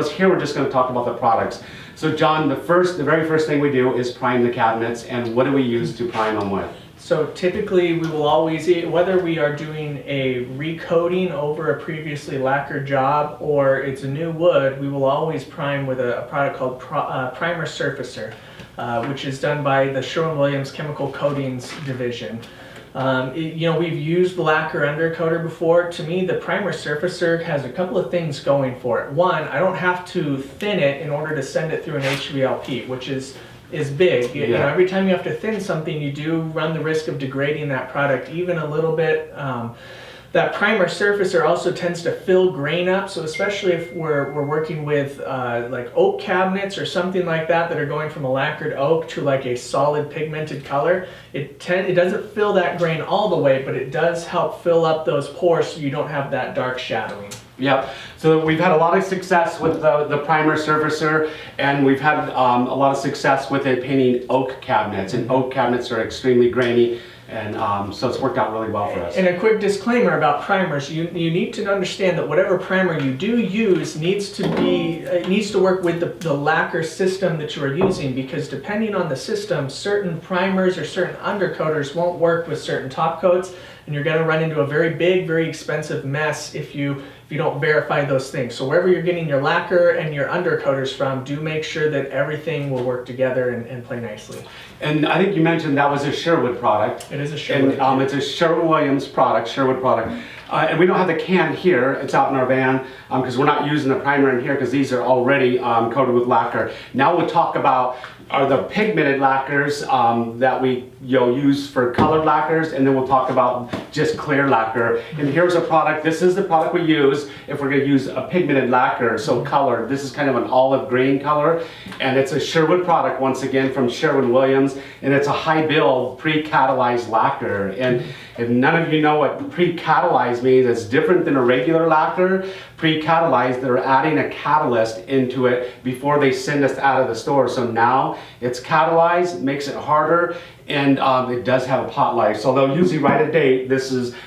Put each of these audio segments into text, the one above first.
Here we're just going to talk about the products. So John, the very first thing we do is prime the cabinets, and what do we use to prime them with? So typically we will always, whether we are doing a recoating over a previously lacquered job or it's a new wood, we will always prime with a product called Primer Surfacer, which is done by the Sherwin-Williams Chemical Coatings division. We've used the lacquer undercoater before. To me, the Primer Surfacer has a couple of things going for it. One, I don't have to thin it in order to send it through an Hvlp, which is big. Yeah. You know, every time you have to thin something, you do run the risk of degrading that product even a little bit. That Primer Surfacer also tends to fill grain up, so especially if we're working with like oak cabinets or something like that are going from a lacquered oak to like a solid pigmented color, it doesn't fill that grain all the way, but it does help fill up those pores so you don't have that dark shadowing. Yep. So we've had a lot of success with the Primer Surfacer, and we've had a lot of success with it painting oak cabinets, and oak cabinets are extremely grainy. And so it's worked out really well for us. And a quick disclaimer about primers: you need to understand that whatever primer you do use needs to work with the lacquer system that you are using, because depending on the system, certain primers or certain undercoaters won't work with certain top coats, and you're going to run into a very big, very expensive mess if you don't verify those things. So wherever you're getting your lacquer and your undercoaters from, do make sure that everything will work together and play nicely. And I think you mentioned that was a Sherwood product. It is a Sherwood. And it's a Sherwin-Williams product, Sherwood product. And we don't have the can here, it's out in our van, because we're not using the primer in here because these are already coated with lacquer. Now we'll talk about the pigmented lacquers that we use for colored lacquers, and then we'll talk about just clear lacquer. And here's a product, this is the product we use if we're going to use a pigmented lacquer, so colored. This is kind of an olive green color, and it's a Sherwood product, once again from Sherwin-Williams, and it's a high build pre-catalyzed lacquer. And if none of you know what pre-catalyzed means, it's different than a regular lacquer. Pre-catalyzed, they're adding a catalyst into it before they send us out of the store. So now it's catalyzed, makes it harder, and it does have a pot life. So they'll usually write a date.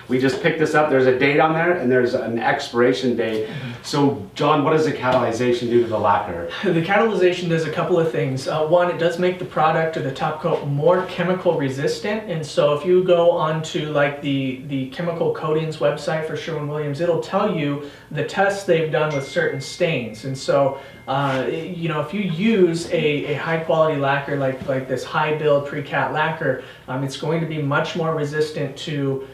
We just picked this up, there's a date on there, and there's an expiration date. So John, what does the catalyzation do to the lacquer? The catalyzation does a couple of things. One, it does make the product or the top coat more chemical resistant, and so if you go onto like the chemical coatings website for Sherwin-Williams, it'll tell you the tests they've done with certain stains. And so if you use a high quality lacquer like this high build pre-cat lacquer, it's going to be much more resistant to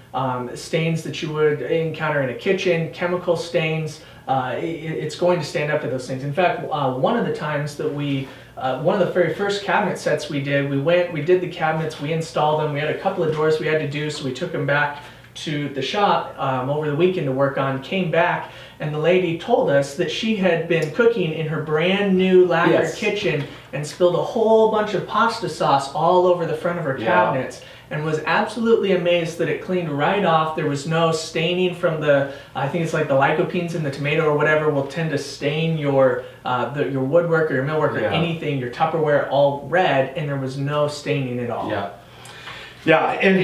stains that you would encounter in a kitchen, chemical stains. It's going to stand up to those things. In fact, one of the times that one of the very first cabinet sets we did, we did the cabinets, we installed them, we had a couple of doors we had to do, so we took them back to the shop over the weekend to work on, came back, and the lady told us that she had been cooking in her brand new lacquered kitchen and spilled a whole bunch of pasta sauce all over the front of her cabinets, and was absolutely amazed that it cleaned right off. There was no staining from I think it's like the lycopenes in the tomato or whatever will tend to stain your woodwork or your millwork or anything, your Tupperware, all red, and there was no staining at all. Yeah, and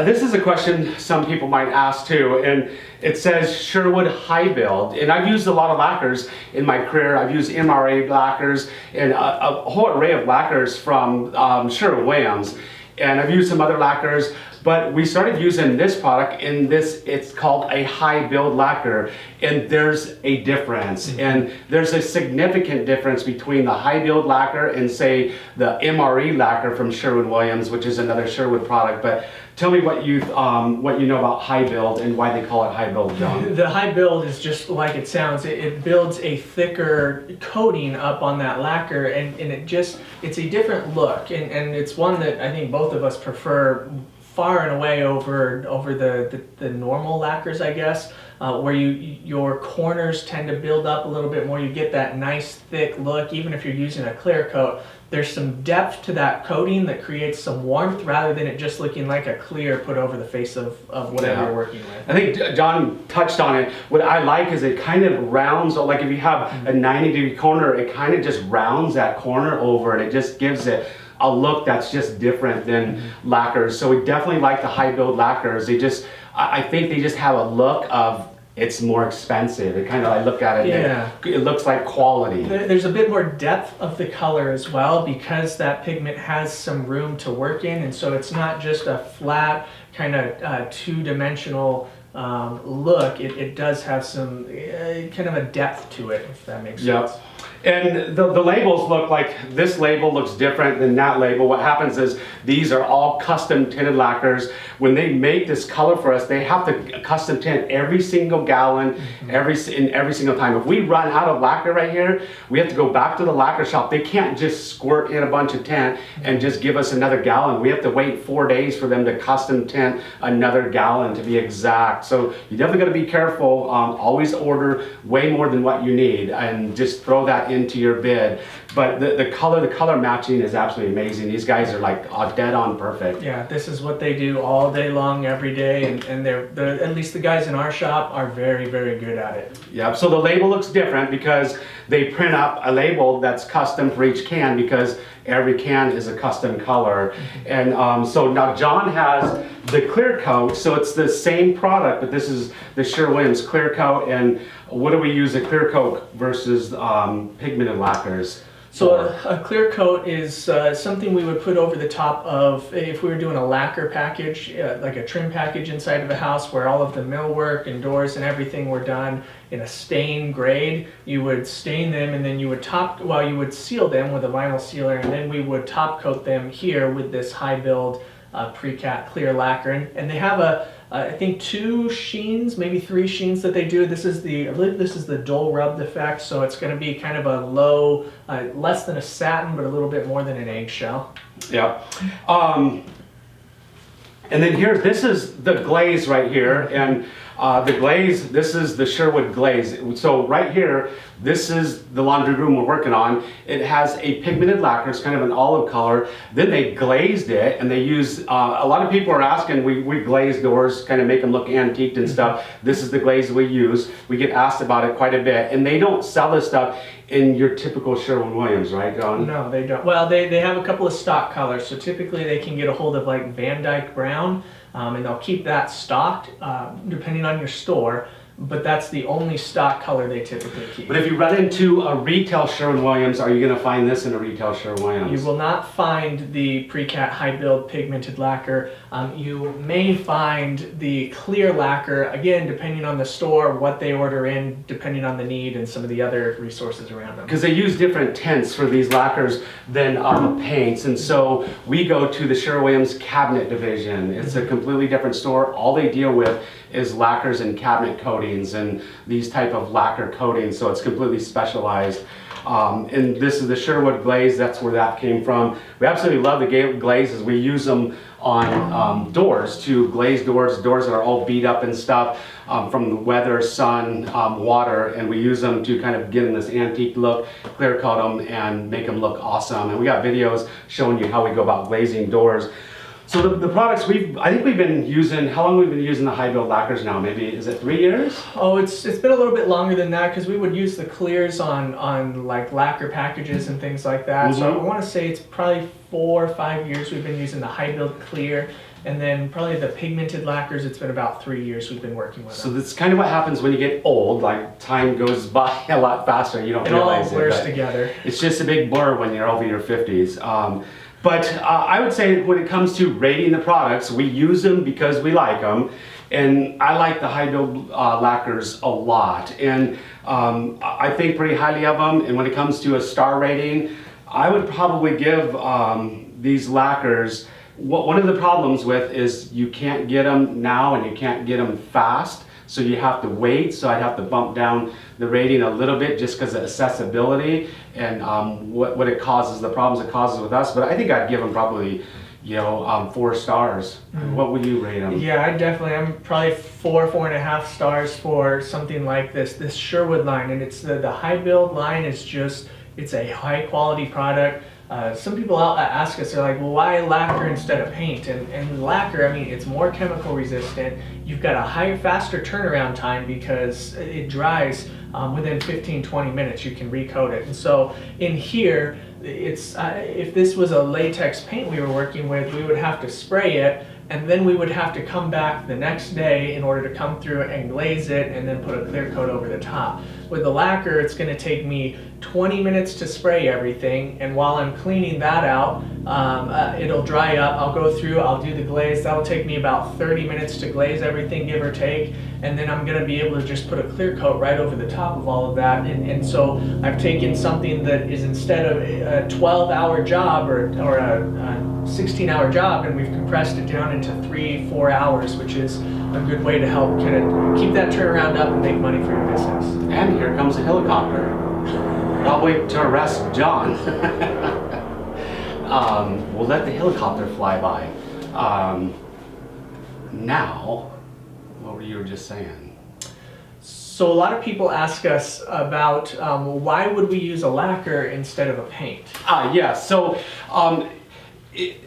this is a question some people might ask too, and it says Sherwood high build, and I've used a lot of lacquers in my career. I've used MRA lacquers and a whole array of lacquers from Sherwin-Williams, and I've used some other lacquers, but we started using this product in it's called a high build lacquer, and there's a difference, and there's a significant difference between the high build lacquer and say the MRE lacquer from Sherwin-Williams, which is another Sherwood product. But tell me what you know about high build and why they call it high build, John. The high build is just like it sounds. It builds a thicker coating up on that lacquer, and it's a different look, and it's one that I think both of us prefer far and away over the normal lacquers, I guess, where your corners tend to build up a little bit more. You get that nice thick look. Even if you're using a clear coat, there's some depth to that coating that creates some warmth rather than it just looking like a clear put over the face of whatever you're working with. I think John touched on it. What I like is it kind of rounds, like if you have a 90-degree corner, it kind of just rounds that corner over, and it just gives it a look that's just different than lacquers. So we definitely like the high build lacquers. I think they just have a look of it's more expensive. It kind of, I look at it, Yeah. and it looks like quality. There's a bit more depth of the color as well because that pigment has some room to work in, and so it's not just a flat kind of two-dimensional look. It does have some kind of a depth to it, if that makes Yep. sense. And the labels look like, this label looks different than that label. What happens is these are all custom tinted lacquers. When they make this color for us, they have to custom tint every single gallon, every single time. If we run out of lacquer right here, we have to go back to the lacquer shop. They can't just squirt in a bunch of tint and just give us another gallon. We have to wait 4 days for them to custom tint another gallon to be exact. So you definitely got to be careful. Always order way more than what you need and just throw that into your bid. But the color matching is absolutely amazing. These guys are like dead on perfect. Yeah, this is what they do all day long, every day, and they're at least the guys in our shop are very, very good at it. Yep, so the label looks different because they print up a label that's custom for each can because every can is a custom color. And so now John has the clear coat, so it's the same product, but this is the Sherwod clear coat. And what do we use a clear coat versus pigmented lacquers? So a clear coat is something we would put over the top of, if we were doing a lacquer package, like a trim package inside of a house where all of the millwork and doors and everything were done in a stain grade. You would stain them and then you would you would seal them with a vinyl sealer, and then we would top coat them here with this high build pre-cat clear lacquer. And they have I think 2 sheens, maybe 3 sheens that they do. I believe this is the dull rubbed effect, so it's going to be kind of a low, less than a satin, but a little bit more than an eggshell. Yeah. And then here, this is the glaze right here, and the glaze, this is the Sherwood Glaze. So right here, this is the laundry room we're working on. It has a pigmented lacquer, it's kind of an olive color. Then they glazed it, and they use, a lot of people are asking, we glaze doors, kind of make them look antiqued and stuff. This is the glaze we use. We get asked about it quite a bit, and they don't sell this stuff in your typical Sherwin-Williams, right, John? No, they don't. Well, they have a couple of stock colors, so typically they can get a hold of like Van Dyke Brown, and they'll keep that stocked depending on your store, but that's the only stock color they typically keep. But if you run into a retail Sherwin-Williams, are you going to find this in a retail Sherwin-Williams? You will not find the pre-cat high build pigmented lacquer. You may find the clear lacquer, again, depending on the store, what they order in, depending on the need and some of the other resources around them. Because they use different tints for these lacquers than paints, and so we go to the Sherwin-Williams cabinet division. It's a completely different store. All they deal with is lacquers and cabinet coatings and these type of lacquer coatings, so it's completely specialized. And this is the Sherwood Glaze, that's where that came from. We absolutely love the glazes. We use them on doors, to glaze doors that are all beat up and stuff from the weather, sun, water, and we use them to kind of get in this antique look, clear coat them, and make them look awesome. And we got videos showing you how we go about glazing doors. So the products I think we've been using, how long have we been using the high build lacquers now? Maybe, is it 3 years? Oh, it's been a little bit longer than that because we would use the clears on like lacquer packages and things like that. So I want to say it's probably 4 or 5 years we've been using the high build clear. And then probably the pigmented lacquers, it's been about 3 years we've been working with them. So that's kind of what happens when you get old, like time goes by a lot faster, you don't realize it. It all blurs together. It's just a big blur when you're over your 50s. But I would say when it comes to rating the products, we use them because we like them. And I like the high build lacquers a lot. And I think pretty highly of them. And when it comes to a star rating, I would probably give these lacquers, one of the problems with is you can't get them now and you can't get them fast. So you have to wait, so I'd have to bump down the rating a little bit just because of accessibility and what it causes, the problems it causes with us. But I think I'd give them probably, 4 stars. What would you rate them? Yeah, I'm probably 4.5 stars for something like this Sherwood line. And it's the high build line is just, it's a high quality product. Some people ask us, they're like, well, why lacquer instead of paint? And lacquer, I mean, it's more chemical resistant. You've got a faster turnaround time because it dries within 15-20 minutes. You can recoat it. And so in here, it's if this was a latex paint we were working with, we would have to spray it and then we would have to come back the next day in order to come through and glaze it and then put a clear coat over the top. With the lacquer, it's going to take me 20 minutes to spray everything, and while I'm cleaning that out, it'll dry up. I'll go through, I'll do the glaze. That'll take me about 30 minutes to glaze everything, give or take, and then I'm going to be able to just put a clear coat right over the top of all of that. And so I've taken something that is, instead of a 12-hour job or a 16-hour job, and we've compressed it down into 3-4 hours, which is a good way to help kind of keep that turnaround up and make money for your business. And here comes a helicopter, probably to arrest John. We'll let the helicopter fly by. Now, what were you just saying? So a lot of people ask us about why would we use a lacquer instead of a paint? Yeah, so,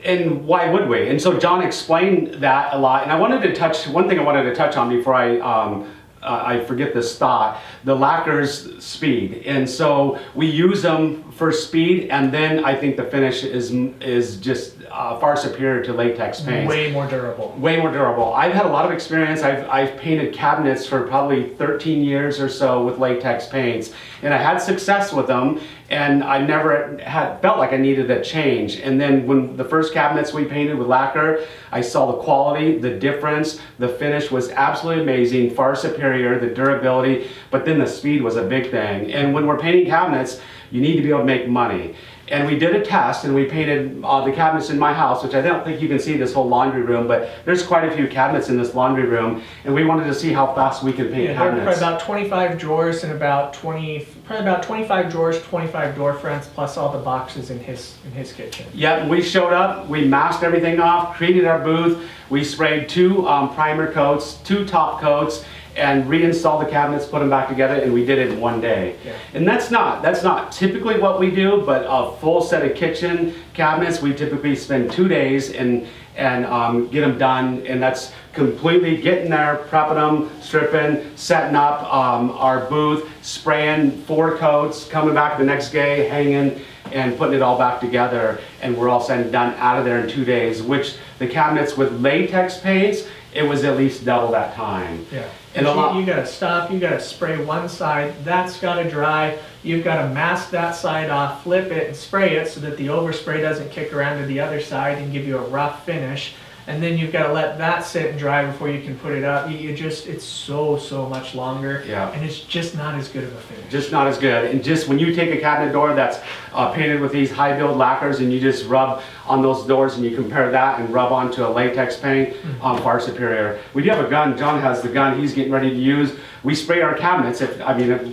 and why would we? And so John explained that a lot, and I wanted to touch, one thing I wanted to touch on before I forget this thought, the lacquer's speed. And so we use them for speed, and then I think the finish is just far superior to latex paints. Way more durable. Way more durable. I've had a lot of experience. I've painted cabinets for probably 13 years or so with latex paints, and I had success with them, and I never felt like I needed a change. And then when the first cabinets we painted with lacquer, I saw the quality, the difference, the finish was absolutely amazing, far superior, the durability, but then the speed was a big thing. And when we're painting cabinets, you need to be able to make money. And we did a test, and we painted the cabinets in my house, which I don't think you can see this whole laundry room, but there's quite a few cabinets in this laundry room, and we wanted to see how fast we could paint cabinets. Probably about 25 drawers and about 25 drawers, 25 door fronts, plus all the boxes in his kitchen. Yep, we showed up, we masked everything off, created our booth, we sprayed 2 primer coats, 2 top coats, and reinstalled the cabinets, put them back together, and we did it in one day. Yeah. And that's not typically what we do, but a full set of kitchen cabinets, we typically spend 2 days and get them done, and that's completely getting there, prepping them, stripping, setting up our booth, spraying 4 coats, coming back the next day, hanging, and putting it all back together, and we're all said and done out of there in 2 days, which the cabinets with latex paints, it was at least double that time. Yeah. And you gotta stop, you gotta spray one side, that's gotta dry, you've gotta mask that side off, flip it and spray it so that the overspray doesn't kick around to the other side and give you a rough finish. And then you've got to let that sit and dry before you can put it up. It's so much longer. Yeah. And it's just not as good of a finish. Just not as good. And just when you take a cabinet door that's painted with these high build lacquers and you just rub on those doors and you compare that and rub onto a latex paint, far superior. We do have a gun. John has the gun he's getting ready to use. We spray our cabinets.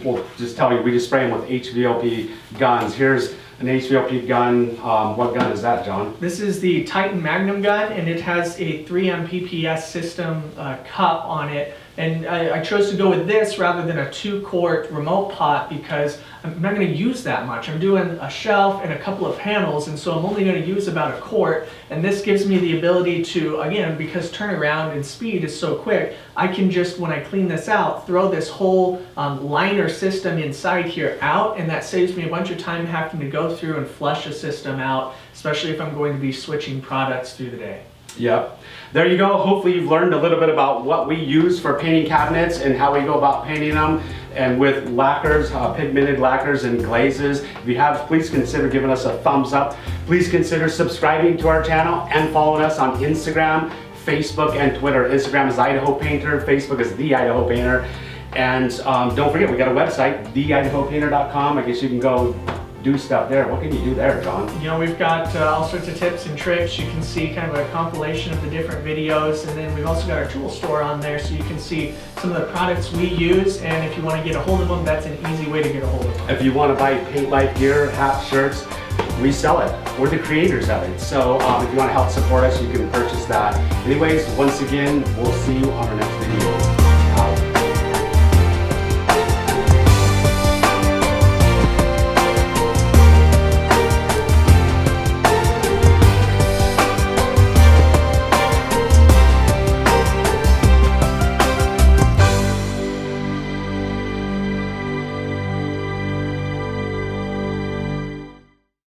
We'll just tell you, we just spray them with Hvlp guns. Here's an Hvlp gun. What gun is that, John? This is the Titan Magnum Gun, and it has a 3 Mbps system cup on it. And I chose to go with this rather than a 2-quart remote pot because I'm not going to use that much. I'm doing a shelf and a couple of panels, and so I'm only going to use about 1 quart. And this gives me the ability to, again, because turnaround and speed is so quick, I can just, when I clean this out, throw this whole liner system inside here out, and that saves me a bunch of time having to go through and flush a system out, especially if I'm going to be switching products through the day. Yep. There you go. Hopefully you've learned a little bit about what we use for painting cabinets and how we go about painting them, and with lacquers, pigmented lacquers and glazes. If you have, please consider giving us a thumbs up. Please consider subscribing to our channel and following us on Instagram, Facebook, and Twitter. Instagram is Idaho Painter, Facebook is The Idaho Painter, and don't forget we got a website, theidahopainter.com. I guess you can go do stuff there. What can you do there, John? You know, we've got all sorts of tips and tricks. You can see kind of a compilation of the different videos, and then we've also got our tool store on there so you can see some of the products we use, and if you want to get a hold of them, that's an easy way to get a hold of them. If you want to buy Paint Life gear, hats, shirts, we sell it. We're the creators of it. So if you want to help support us, you can purchase that. Anyways, once again, we'll see you on our next video.